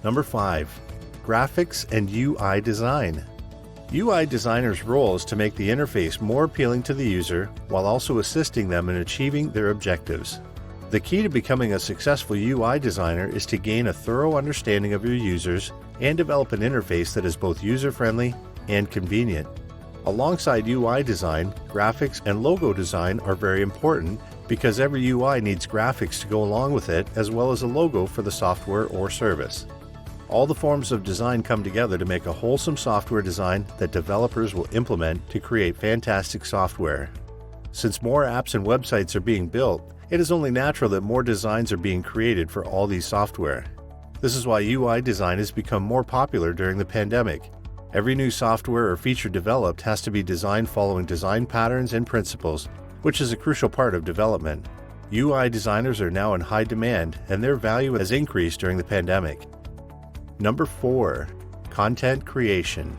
Number 5. Graphics and UI design. UI designers' role is to make the interface more appealing to the user while also assisting them in achieving their objectives. The key to becoming a successful UI designer is to gain a thorough understanding of your users and develop an interface that is both user-friendly and convenient. Alongside UI design, graphics and logo design are very important because every UI needs graphics to go along with it as well as a logo for the software or service. All the forms of design come together to make a wholesome software design that developers will implement to create fantastic software. Since more apps and websites are being built, it is only natural that more designs are being created for all these software. This is why UI design has become more popular during the pandemic. Every new software or feature developed has to be designed following design patterns and principles, which is a crucial part of development. UI designers are now in high demand, and their value has increased during the pandemic. Number 4. Content creation.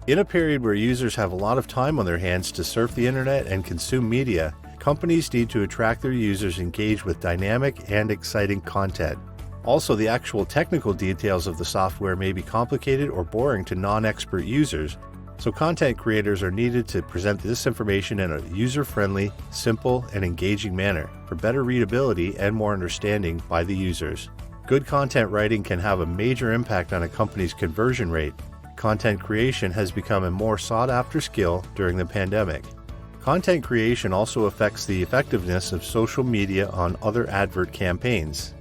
In a period where users have a lot of time on their hands to surf the internet and consume media, companies need to attract their users engaged with dynamic and exciting content. Also, the actual technical details of the software may be complicated or boring to non-expert users, so content creators are needed to present this information in a user-friendly, simple, and engaging manner for better readability and more understanding by the users. Good content writing can have a major impact on a company's conversion rate. Content creation has become a more sought-after skill during the pandemic. Content creation also affects the effectiveness of social media on other advert campaigns.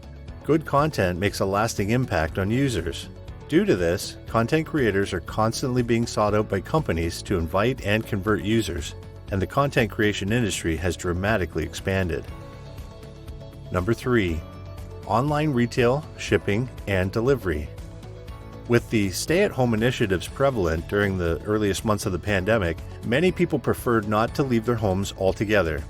Good content makes a lasting impact on users. Due to this, content creators are constantly being sought out by companies to invite and convert users, and the content creation industry has dramatically expanded. Number 3. Online retail, shipping, and delivery. With the stay-at-home initiatives prevalent during the earliest months of the pandemic, many people preferred not to leave their homes altogether.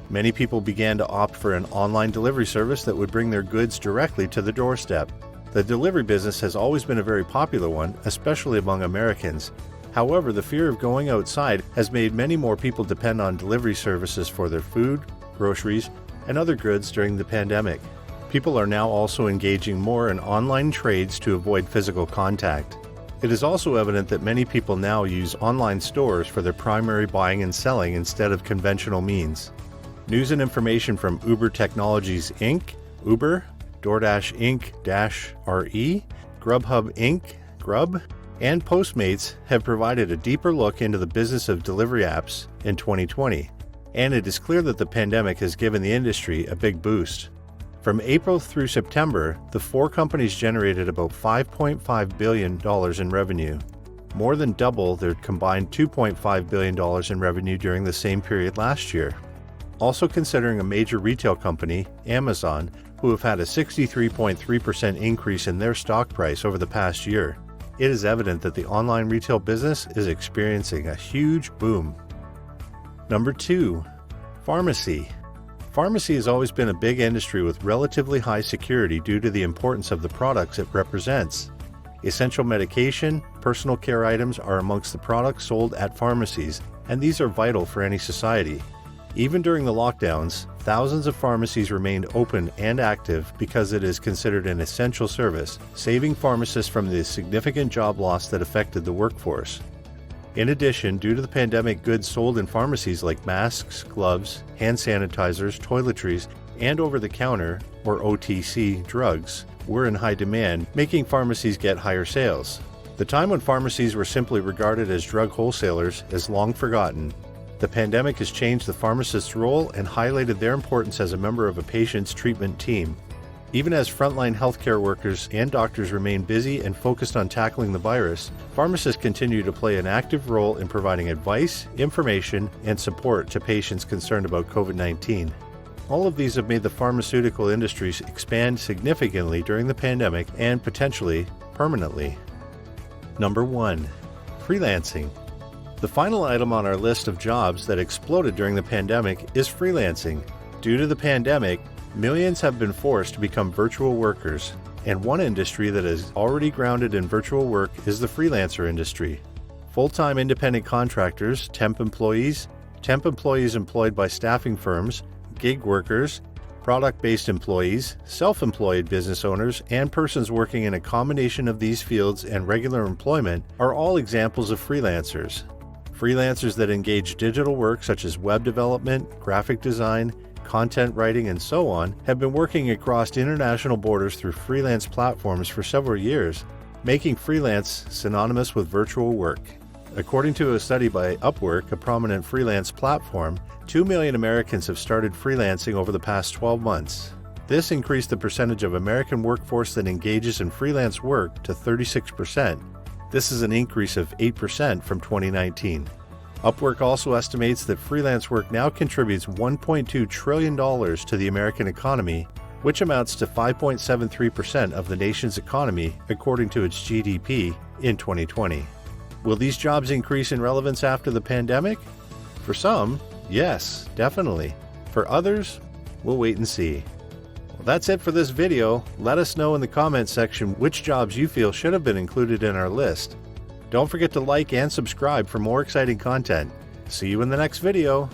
Many people began to opt for an online delivery service that would bring their goods directly to the doorstep. The delivery business has always been a very popular one, especially among Americans. However, the fear of going outside has made many more people depend on delivery services for their food, groceries, and other goods during the pandemic. People are now also engaging more in online trades to avoid physical contact. It is also evident that many people now use online stores for their primary buying and selling instead of conventional means. News and information from Uber Technologies Inc., Uber, DoorDash Inc.-RE, Grubhub Inc., Grub, and Postmates have provided a deeper look into the business of delivery apps in 2020, and it is clear that the pandemic has given the industry a big boost. From April through September, the 4 companies generated about $5.5 billion in revenue, more than double their combined $2.5 billion in revenue during the same period last year. Also considering a major retail company, Amazon, who have had a 63.3% increase in their stock price over the past year, it is evident that the online retail business is experiencing a huge boom. Number 2. Pharmacy. Pharmacy has always been a big industry with relatively high security due to the importance of the products it represents. Essential medication, personal care items are amongst the products sold at pharmacies, and these are vital for any society. Even during the lockdowns, thousands of pharmacies remained open and active because it is considered an essential service, saving pharmacists from the significant job loss that affected the workforce. In addition, due to the pandemic, goods sold in pharmacies like masks, gloves, hand sanitizers, toiletries, and over-the-counter, or OTC, drugs were in high demand, making pharmacies get higher sales. The time when pharmacies were simply regarded as drug wholesalers is long forgotten. The pandemic has changed the pharmacist's role and highlighted their importance as a member of a patient's treatment team. Even as frontline healthcare workers and doctors remain busy and focused on tackling the virus, pharmacists continue to play an active role in providing advice, information, and support to patients concerned about COVID-19. All of these have made the pharmaceutical industries expand significantly during the pandemic and potentially permanently. Number 1. Freelancing. The final item on our list of jobs that exploded during the pandemic is freelancing. Due to the pandemic, millions have been forced to become virtual workers, and one industry that is already grounded in virtual work is the freelancer industry. Full-time independent contractors, temp employees employed by staffing firms, gig workers, Product-based employees, self-employed business owners, and persons working in a combination of these fields and regular employment are all examples of freelancers. Freelancers that engage digital work such as web development, graphic design, content writing, and so on have been working across international borders through freelance platforms for several years, making freelance synonymous with virtual work. According to a study by Upwork, a prominent freelance platform, 2 million Americans have started freelancing over the past 12 months. This increased the percentage of American workforce that engages in freelance work to 36%. This is an increase of 8% from 2019. Upwork also estimates that freelance work now contributes $1.2 trillion to the American economy, which amounts to 5.73% of the nation's economy according to its GDP in 2020. Will these jobs increase in relevance after the pandemic? For some, yes, definitely. For others, we'll wait and see. Well, that's it for this video. Let us know in the comments section which jobs you feel should have been included in our list. Don't forget to like and subscribe for more exciting content. See you in the next video.